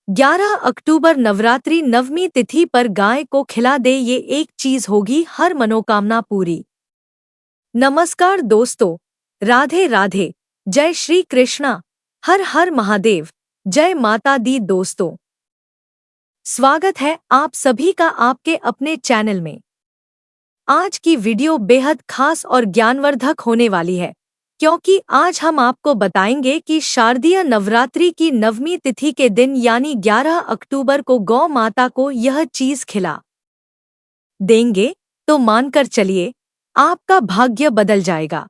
11 अक्टूबर नवरात्रि नवमी तिथि पर गाय को खिला दे, ये एक चीज होगी हर मनोकामना पूरी। नमस्कार दोस्तों, राधे राधे, जय श्री कृष्णा, हर हर महादेव, जय माता दी। दोस्तों, स्वागत है आप सभी का आपके अपने चैनल में। आज की वीडियो बेहद खास और ज्ञानवर्धक होने वाली है, क्योंकि आज हम आपको बताएंगे कि शारदीय नवरात्रि की नवमी तिथि के दिन यानी 11 अक्टूबर को गौ माता को यह चीज खिला देंगे तो मानकर चलिए, आपका भाग्य बदल जाएगा।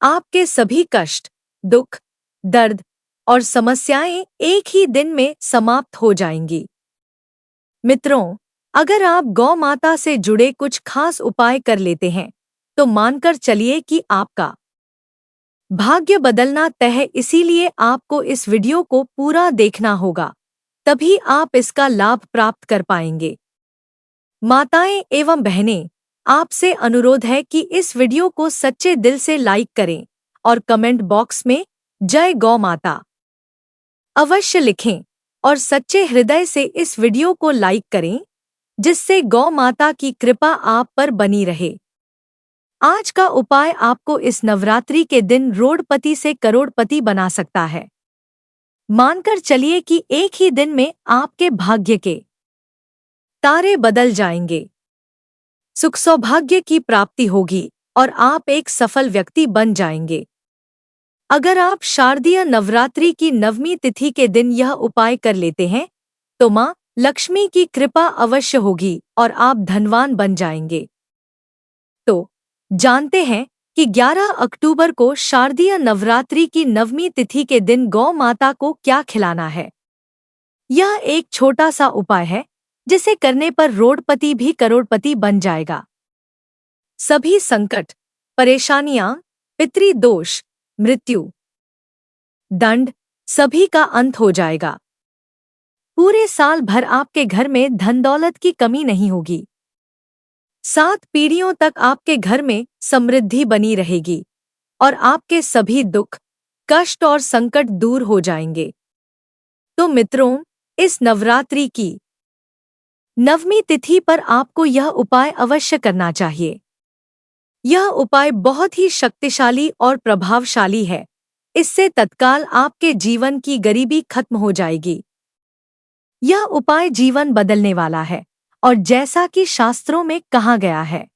आपके सभी कष्ट, दुख, दर्द और समस्याएं एक ही दिन में समाप्त हो जाएंगी। मित्रों, अगर आप गौ माता से जुड़े कुछ खास उपाय कर लेते हैं तो मानकर चलिए कि आपका भाग्य बदलना तय है। इसीलिए आपको इस वीडियो को पूरा देखना होगा, तभी आप इसका लाभ प्राप्त कर पाएंगे। माताएं एवं बहनें, आपसे अनुरोध है कि इस वीडियो को सच्चे दिल से लाइक करें और कमेंट बॉक्स में जय गौ माता अवश्य लिखें और सच्चे हृदय से इस वीडियो को लाइक करें, जिससे गौ माता की कृपा आप पर बनी रहे। आज का उपाय आपको इस नवरात्रि के दिन रोडपति से करोड़पति बना सकता है। मानकर चलिए कि एक ही दिन में आपके भाग्य के तारे बदल जाएंगे, सुख सौभाग्य की प्राप्ति होगी और आप एक सफल व्यक्ति बन जाएंगे। अगर आप शारदीय नवरात्रि की नवमी तिथि के दिन यह उपाय कर लेते हैं तो मां लक्ष्मी की कृपा अवश्य होगी और आप धनवान बन जाएंगे। तो जानते हैं कि 11 अक्टूबर को शारदीय नवरात्रि की नवमी तिथि के दिन गौ माता को क्या खिलाना है। यह एक छोटा सा उपाय है, जिसे करने पर रोडपति भी करोड़पति बन जाएगा। सभी संकट, परेशानियां, पितृदोष, मृत्यु, दंड, सभी का अंत हो जाएगा। पूरे साल भर आपके घर में धन दौलत की कमी नहीं होगी। 7 पीढ़ियों तक आपके घर में समृद्धि बनी रहेगी और आपके सभी दुख, कष्ट और संकट दूर हो जाएंगे। तो मित्रों, इस नवरात्रि की नवमी तिथि पर आपको यह उपाय अवश्य करना चाहिए। यह उपाय बहुत ही शक्तिशाली और प्रभावशाली है। इससे तत्काल आपके जीवन की गरीबी खत्म हो जाएगी। यह उपाय जीवन बदलने वाला है और जैसा कि शास्त्रों में कहा गया है,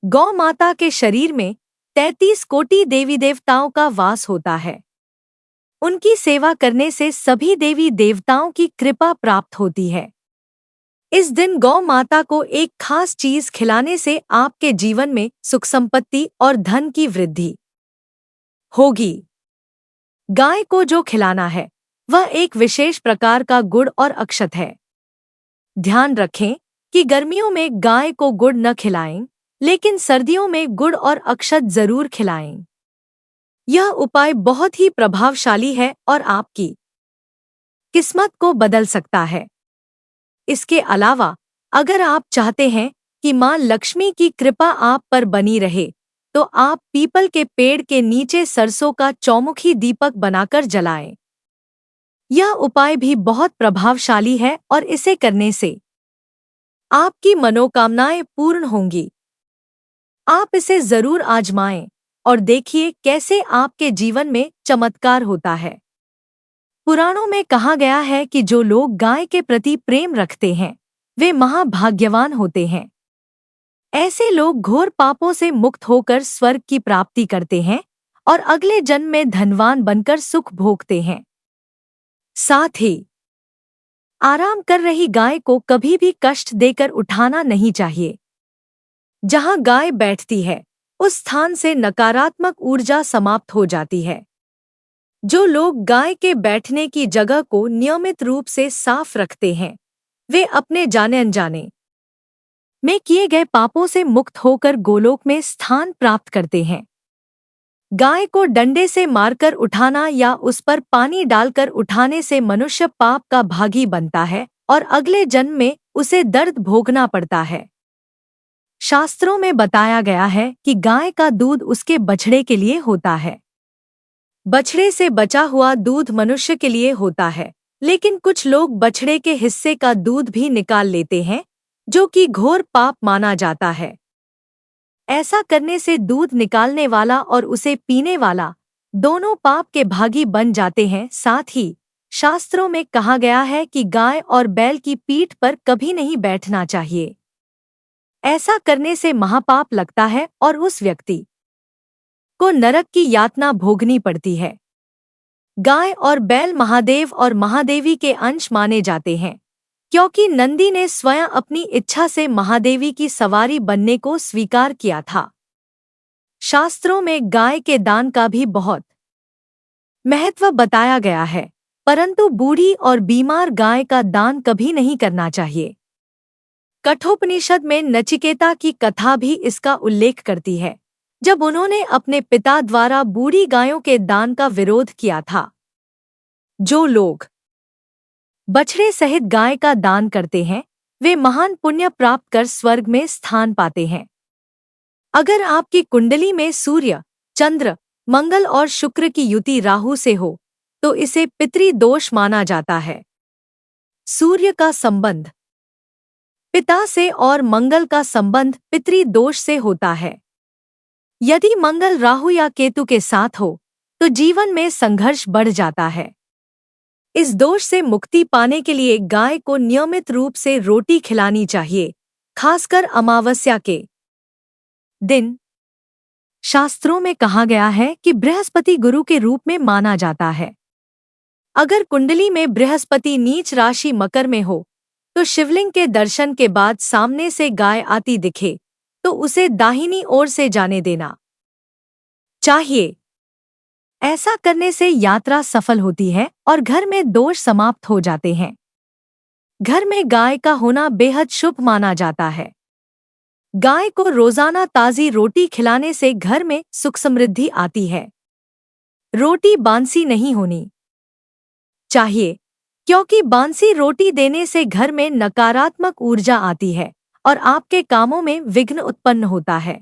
गौ माता के शरीर में 33 कोटि देवी देवताओं का वास होता है। उनकी सेवा करने से सभी देवी देवताओं की कृपा प्राप्त होती है। इस दिन गौ माता को एक खास चीज खिलाने से आपके जीवन में सुख संपत्ति और धन की वृद्धि होगी। गाय को जो खिलाना है वह एक विशेष प्रकार का गुड़ और अक्षत है। ध्यान रखें कि गर्मियों में गाय को गुड़ न खिलाएं, लेकिन सर्दियों में गुड़ और अक्षत जरूर खिलाएं। यह उपाय बहुत ही प्रभावशाली है और आपकी किस्मत को बदल सकता है। इसके अलावा अगर आप चाहते हैं कि मां लक्ष्मी की कृपा आप पर बनी रहे, तो आप पीपल के पेड़ के नीचे सरसों का चौमुखी दीपक बनाकर जलाएं। यह उपाय भी बहुत प्रभावशाली है और इसे करने से आपकी मनोकामनाएं पूर्ण होंगी। आप इसे जरूर आजमाएं और देखिए कैसे आपके जीवन में चमत्कार होता है। पुराणों में कहा गया है कि जो लोग गाय के प्रति प्रेम रखते हैं वे महाभाग्यवान होते हैं। ऐसे लोग घोर पापों से मुक्त होकर स्वर्ग की प्राप्ति करते हैं और अगले जन्म में धनवान बनकर सुख भोगते हैं। साथ ही आराम कर रही गाय को कभी भी कष्ट देकर उठाना नहीं चाहिए। जहां गाय बैठती है उस स्थान से नकारात्मक ऊर्जा समाप्त हो जाती है। जो लोग गाय के बैठने की जगह को नियमित रूप से साफ रखते हैं वे अपने जाने अनजाने में किए गए पापों से मुक्त होकर गोलोक में स्थान प्राप्त करते हैं। गाय को डंडे से मारकर उठाना या उस पर पानी डालकर उठाने से मनुष्य पाप का भागी बनता है और अगले जन्म में उसे दर्द भोगना पड़ता है। शास्त्रों में बताया गया है कि गाय का दूध उसके बछड़े के लिए होता है। बछड़े से बचा हुआ दूध मनुष्य के लिए होता है लेकिन कुछ लोग बछड़े के हिस्से का दूध भी निकाल लेते हैं, जो कि घोर पाप माना जाता है। ऐसा करने से दूध निकालने वाला और उसे पीने वाला दोनों पाप के भागी बन जाते हैं। साथ ही शास्त्रों में कहा गया है कि गाय और बैल की पीठ पर कभी नहीं बैठना चाहिए। ऐसा करने से महापाप लगता है और उस व्यक्ति को नरक की यातना भोगनी पड़ती है। गाय और बैल महादेव और महादेवी के अंश माने जाते हैं, क्योंकि नंदी ने स्वयं अपनी इच्छा से महादेवी की सवारी बनने को स्वीकार किया था। शास्त्रों में गाय के दान का भी बहुत महत्व बताया गया है, परंतु बूढ़ी और बीमार गाय का दान कभी नहीं करना चाहिए। कठोपनिषद में नचिकेता की कथा भी इसका उल्लेख करती है, जब उन्होंने अपने पिता द्वारा बूढ़ी गायों के दान का विरोध किया था। जो लोग बछड़े सहित गाय का दान करते हैं, वे महान पुण्य प्राप्त कर स्वर्ग में स्थान पाते हैं। अगर आपकी कुंडली में सूर्य, चंद्र, मंगल और शुक्र की युति राहु से हो, तो इसे पितृदोष माना जाता है। सूर्य का संबंध पिता से और मंगल का संबंध पितृदोष से होता है। यदि मंगल राहु या केतु के साथ हो, तो जीवन में संघर्ष बढ़ जाता है। इस दोष से मुक्ति पाने के लिए गाय को नियमित रूप से रोटी खिलानी चाहिए, खासकर अमावस्या के दिन। शास्त्रों में कहा गया है कि बृहस्पति गुरु के रूप में माना जाता है। अगर कुंडली में बृहस्पति नीच राशि मकर में हो, तो शिवलिंग के दर्शन के बाद सामने से गाय आती दिखे तो उसे दाहिनी ओर से जाने देना चाहिए। ऐसा करने से यात्रा सफल होती है और घर में दोष समाप्त हो जाते हैं। घर में गाय का होना बेहद शुभ माना जाता है। गाय को रोजाना ताजी रोटी खिलाने से घर में सुख समृद्धि आती है। रोटी बांसी नहीं होनी चाहिए, क्योंकि बांसी रोटी देने से घर में नकारात्मक ऊर्जा आती है और आपके कामों में विघ्न उत्पन्न होता है।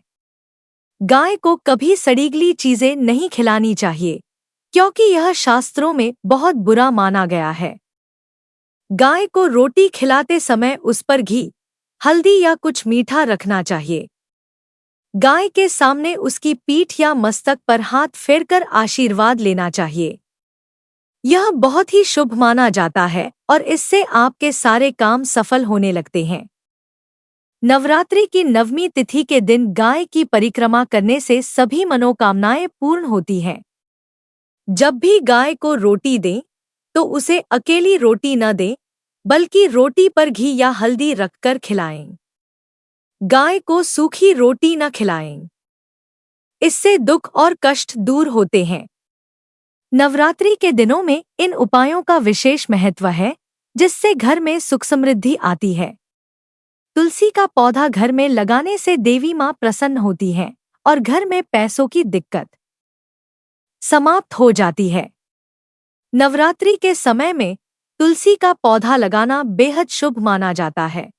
गाय को कभी सड़ीगली चीजें नहीं खिलानी चाहिए, क्योंकि यह शास्त्रों में बहुत बुरा माना गया है। गाय को रोटी खिलाते समय उस पर घी, हल्दी या कुछ मीठा रखना चाहिए। गाय के सामने उसकी पीठ या मस्तक पर हाथ फेरकर आशीर्वाद लेना चाहिए। यह बहुत ही शुभ माना जाता है और इससे आपके सारे काम सफल होने लगते हैं। नवरात्रि की 9वीं तिथि के दिन गाय की परिक्रमा करने से सभी मनोकामनाएं पूर्ण होती हैं। जब भी गाय को रोटी दें, तो उसे अकेली रोटी न दें, बल्कि रोटी पर घी या हल्दी रखकर खिलाएं। गाय को सूखी रोटी न खिलाएं, इससे दुख और कष्ट दूर होते हैं। नवरात्रि के दिनों में इन उपायों का विशेष महत्व है, जिससे घर में सुख समृद्धि आती है। तुलसी का पौधा घर में लगाने से देवी मां प्रसन्न होती हैं और घर में पैसों की दिक्कत समाप्त हो जाती है। नवरात्रि के समय में तुलसी का पौधा लगाना बेहद शुभ माना जाता है।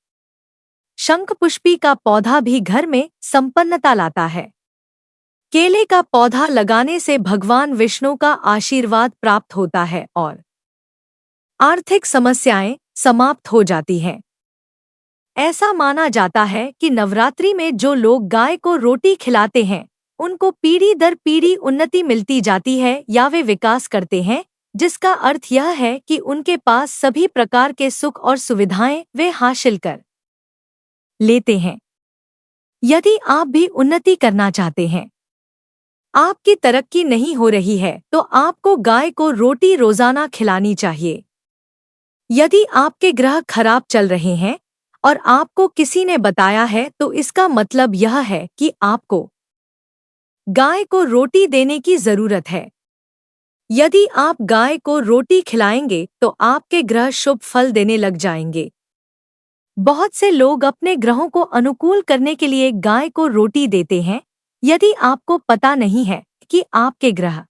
शंखपुष्पी का पौधा भी घर में संपन्नता लाता है। केले का पौधा लगाने से भगवान विष्णु का आशीर्वाद प्राप्त होता है और आर्थिक समस्याएं समाप्त हो जाती हैं। ऐसा माना जाता है कि नवरात्रि में जो लोग गाय को रोटी खिलाते हैं, उनको पीढ़ी दर पीढ़ी उन्नति मिलती जाती है या वे विकास करते हैं, जिसका अर्थ यह है कि उनके पास सभी प्रकार के सुख और सुविधाएं वे हासिल कर लेते हैं। यदि आप भी उन्नति करना चाहते हैं, आपकी तरक्की नहीं हो रही है, तो आपको गाय को रोटी रोजाना खिलानी चाहिए। यदि आपके ग्रह खराब चल रहे हैं और आपको किसी ने बताया है, तो इसका मतलब यह है कि आपको गाय को रोटी देने की जरूरत है। यदि आप गाय को रोटी खिलाएंगे तो आपके ग्रह शुभ फल देने लग जाएंगे। बहुत से लोग अपने ग्रहों को अनुकूल करने के लिए गाय को रोटी देते हैं। यदि आपको पता नहीं है कि आपके ग्रह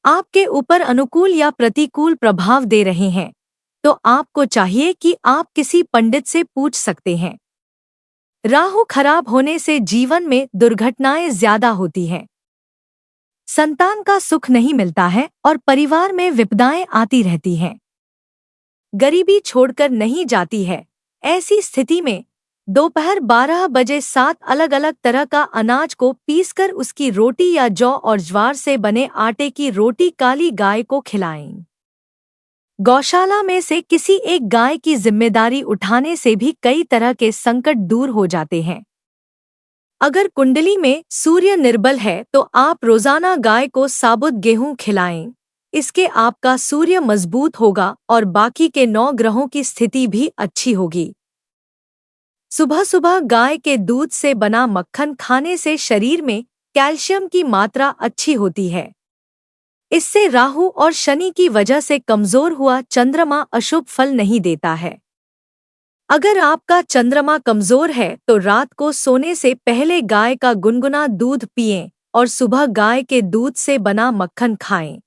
आपके ऊपर अनुकूल या प्रतिकूल प्रभाव दे रहे हैं, तो आपको चाहिए कि आप किसी पंडित से पूछ सकते हैं। राहु खराब होने से जीवन में दुर्घटनाएं ज्यादा होती हैं। संतान का सुख नहीं मिलता है और परिवार में विपदाएं आती रहती हैं। गरीबी छोड़कर नहीं जाती है। ऐसी स्थिति में दोपहर 12 बजे 7 अलग अलग तरह का अनाज को पीसकर उसकी रोटी या जौ और ज्वार से बने आटे की रोटी काली गाय को खिलाएं। गौशाला में से किसी एक गाय की जिम्मेदारी उठाने से भी कई तरह के संकट दूर हो जाते हैं। अगर कुंडली में सूर्य निर्बल है तो आप रोजाना गाय को साबुत गेहूं खिलाएं। इसके आपका सूर्य मजबूत होगा और बाकी के 9 ग्रहों की स्थिति भी अच्छी होगी। सुबह सुबह गाय के दूध से बना मक्खन खाने से शरीर में कैल्शियम की मात्रा अच्छी होती है। इससे राहु और शनि की वजह से कमजोर हुआ चंद्रमा अशुभ फल नहीं देता है। अगर आपका चंद्रमा कमजोर है तो रात को सोने से पहले गाय का गुनगुना दूध पिएं और सुबह गाय के दूध से बना मक्खन खाएं।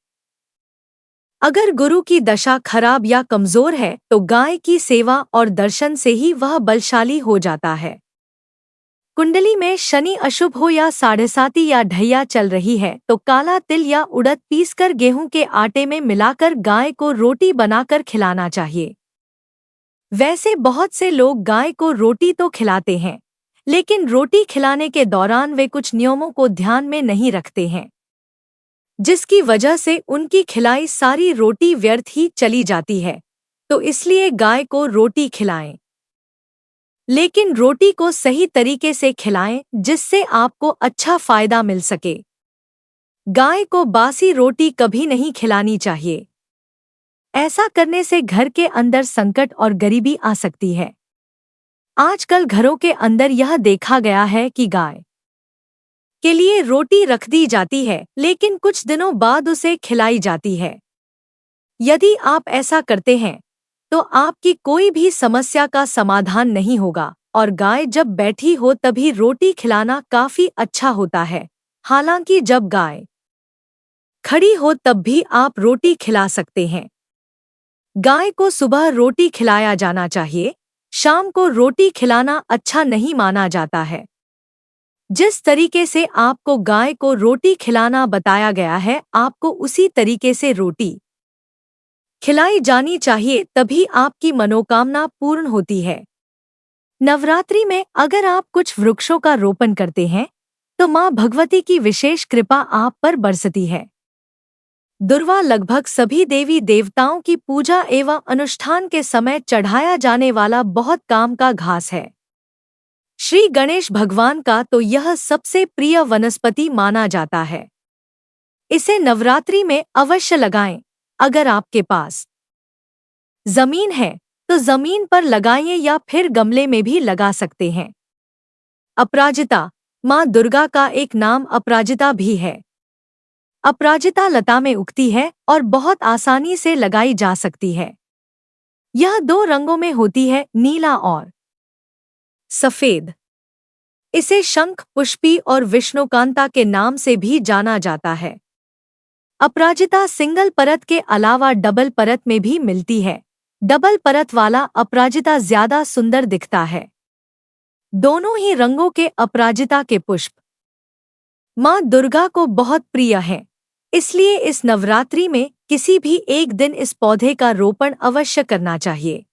अगर गुरु की दशा खराब या कमजोर है तो गाय की सेवा और दर्शन से ही वह बलशाली हो जाता है। कुंडली में शनि अशुभ हो या 7.5 या ढैया चल रही है तो काला तिल या उड़द पीसकर गेहूं के आटे में मिलाकर गाय को रोटी बनाकर खिलाना चाहिए। वैसे बहुत से लोग गाय को रोटी तो खिलाते हैं, लेकिन रोटी खिलाने के दौरान वे कुछ नियमों को ध्यान में नहीं रखते हैं, जिसकी वजह से उनकी खिलाई सारी रोटी व्यर्थ ही चली जाती है। तो इसलिए गाय को रोटी खिलाएं, लेकिन रोटी को सही तरीके से खिलाएं जिससे आपको अच्छा फायदा मिल सके। गाय को बासी रोटी कभी नहीं खिलानी चाहिए। ऐसा करने से घर के अंदर संकट और गरीबी आ सकती है। आजकल घरों के अंदर यह देखा गया है कि गाय के लिए रोटी रख दी जाती है, लेकिन कुछ दिनों बाद उसे खिलाई जाती है। यदि आप ऐसा करते हैं तो आपकी कोई भी समस्या का समाधान नहीं होगा और गाय जब बैठी हो तभी रोटी खिलाना काफी अच्छा होता है। हालांकि जब गाय खड़ी हो तब भी आप रोटी खिला सकते हैं। गाय को सुबह रोटी खिलाया जाना चाहिए, शाम को रोटी खिलाना अच्छा नहीं माना जाता है। जिस तरीके से आपको गाय को रोटी खिलाना बताया गया है, आपको उसी तरीके से रोटी खिलाई जानी चाहिए, तभी आपकी मनोकामना पूर्ण होती है। नवरात्रि में अगर आप कुछ वृक्षों का रोपण करते हैं तो मां भगवती की विशेष कृपा आप पर बरसती है। दुर्वा लगभग सभी देवी देवताओं की पूजा एवं अनुष्ठान के समय चढ़ाया जाने वाला बहुत काम का घास है। श्री गणेश भगवान का तो यह सबसे प्रिय वनस्पति माना जाता है। इसे नवरात्रि में अवश्य लगाएं। अगर आपके पास जमीन है तो जमीन पर लगाइए या फिर गमले में भी लगा सकते हैं। अपराजिता मां दुर्गा का एक नाम अपराजिता भी है। अपराजिता लता में उगती है और बहुत आसानी से लगाई जा सकती है। यह 2 रंगों में होती है, नीला और सफेद। इसे शंख पुष्पी और विष्णुकांता के नाम से भी जाना जाता है। अपराजिता सिंगल परत के अलावा डबल परत में भी मिलती है। डबल परत वाला अपराजिता ज्यादा सुंदर दिखता है। दोनों ही रंगों के अपराजिता के पुष्प मां दुर्गा को बहुत प्रिय हैं। इसलिए इस नवरात्रि में किसी भी एक दिन इस पौधे का रोपण अवश्य करना चाहिए।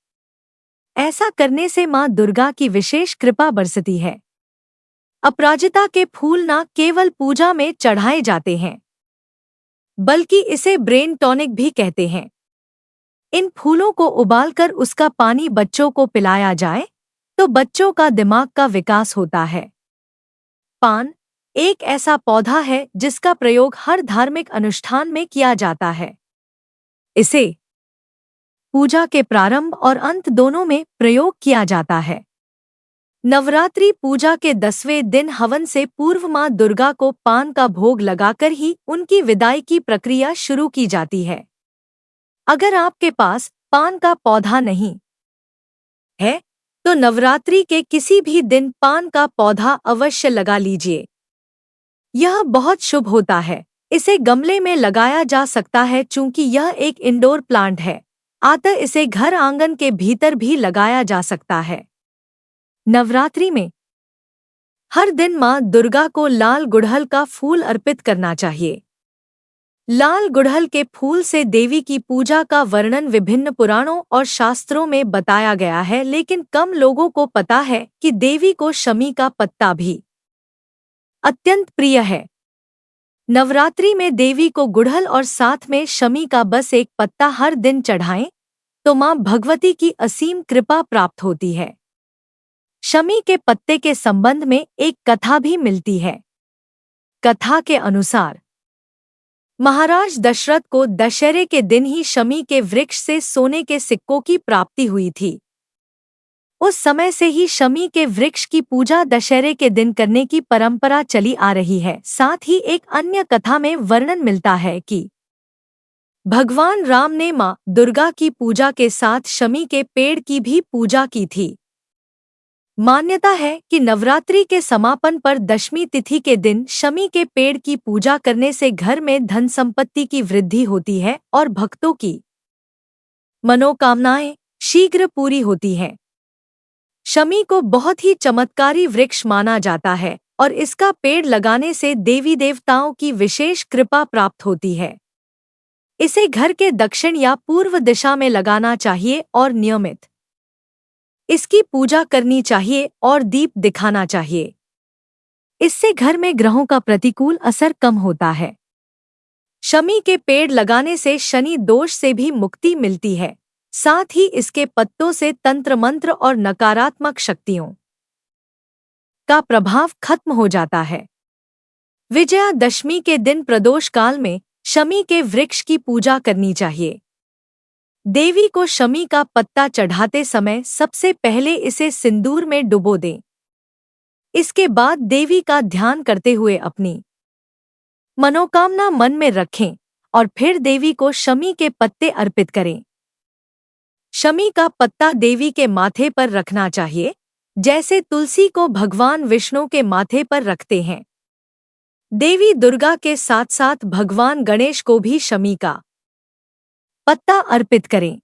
ऐसा करने से मां दुर्गा की विशेष कृपा बरसती है। अपराजिता के फूल न केवल पूजा में चढ़ाए जाते हैं, बल्कि इसे ब्रेन टॉनिक भी कहते हैं। इन फूलों को उबालकर उसका पानी बच्चों को पिलाया जाए तो बच्चों का दिमाग का विकास होता है। पान एक ऐसा पौधा है जिसका प्रयोग हर धार्मिक अनुष्ठान में किया जाता है। इसे पूजा के प्रारंभ और अंत दोनों में प्रयोग किया जाता है। नवरात्रि पूजा के 10वें दिन हवन से पूर्व मां दुर्गा को पान का भोग लगाकर ही उनकी विदाई की प्रक्रिया शुरू की जाती है। अगर आपके पास पान का पौधा नहीं है तो नवरात्रि के किसी भी दिन पान का पौधा अवश्य लगा लीजिए। यह बहुत शुभ होता है। इसे गमले में लगाया जा सकता है चूंकि यह एक इंडोर प्लांट है, अतः इसे घर आंगन के भीतर भी लगाया जा सकता है। नवरात्रि में हर दिन मां दुर्गा को लाल गुड़हल का फूल अर्पित करना चाहिए। लाल गुड़हल के फूल से देवी की पूजा का वर्णन विभिन्न पुराणों और शास्त्रों में बताया गया है, लेकिन कम लोगों को पता है कि देवी को शमी का पत्ता भी अत्यंत प्रिय है। नवरात्रि में देवी को गुड़हल और साथ में शमी का बस एक पत्ता हर दिन चढ़ाएं तो मां भगवती की असीम कृपा प्राप्त होती है। शमी के पत्ते के संबंध में एक कथा भी मिलती है। कथा के अनुसार महाराज दशरथ को दशहरे के दिन ही शमी के वृक्ष से सोने के सिक्कों की प्राप्ति हुई थी। उस समय से ही शमी के वृक्ष की पूजा दशहरे के दिन करने की परंपरा चली आ रही है। साथ ही एक अन्य कथा में वर्णन मिलता है कि भगवान राम ने मां दुर्गा की पूजा के साथ शमी के पेड़ की भी पूजा की थी। मान्यता है कि नवरात्रि के समापन पर दशमी तिथि के दिन शमी के पेड़ की पूजा करने से घर में धन संपत्ति की वृद्धि होती है और भक्तों की मनोकामनाएं शीघ्र पूरी होती हैं। शमी को बहुत ही चमत्कारी वृक्ष माना जाता है और इसका पेड़ लगाने से देवी देवताओं की विशेष कृपा प्राप्त होती है। इसे घर के दक्षिण या पूर्व दिशा में लगाना चाहिए और नियमित इसकी पूजा करनी चाहिए और दीप दिखाना चाहिए। इससे घर में ग्रहों का प्रतिकूल असर कम होता है। शमी के पेड़ लगाने से शनि दोष से भी मुक्ति मिलती है। साथ ही इसके पत्तों से तंत्र मंत्र और नकारात्मक शक्तियों का प्रभाव खत्म हो जाता है। विजयादशमी के दिन प्रदोष काल में शमी के वृक्ष की पूजा करनी चाहिए। देवी को शमी का पत्ता चढ़ाते समय सबसे पहले इसे सिंदूर में डुबो दें। इसके बाद देवी का ध्यान करते हुए अपनी मनोकामना मन में रखें और फिर देवी को शमी के पत्ते अर्पित करें। शमी का पत्ता देवी के माथे पर रखना चाहिए, जैसे तुलसी को भगवान विष्णु के माथे पर रखते हैं। देवी दुर्गा के साथ साथ भगवान गणेश को भी शमी का पत्ता अर्पित करें।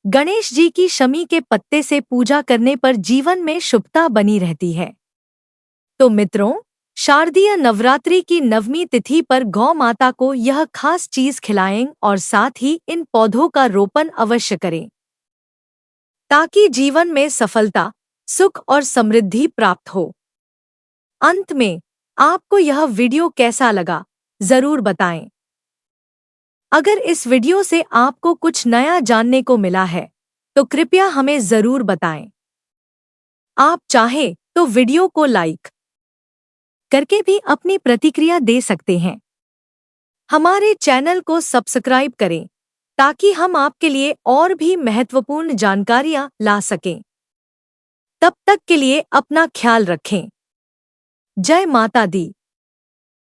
गणेश जी की शमी के पत्ते से पूजा करने पर जीवन में शुभता बनी रहती है। तो मित्रों, शारदीय नवरात्रि की नवमी तिथि पर गौ माता को यह खास चीज खिलाएं और साथ ही इन पौधों का रोपण अवश्य करें, ताकि जीवन में सफलता, सुख और समृद्धि प्राप्त हो। अंत में आपको यह वीडियो कैसा लगा, जरूर बताएं। अगर इस वीडियो से आपको कुछ नया जानने को मिला है तो कृपया हमें जरूर बताएं। आप चाहें तो वीडियो को लाइक करके भी अपनी प्रतिक्रिया दे सकते हैं। हमारे चैनल को सब्सक्राइब करें ताकि हम आपके लिए और भी महत्वपूर्ण जानकारियां ला सकें। तब तक के लिए अपना ख्याल रखें। जय माता दी।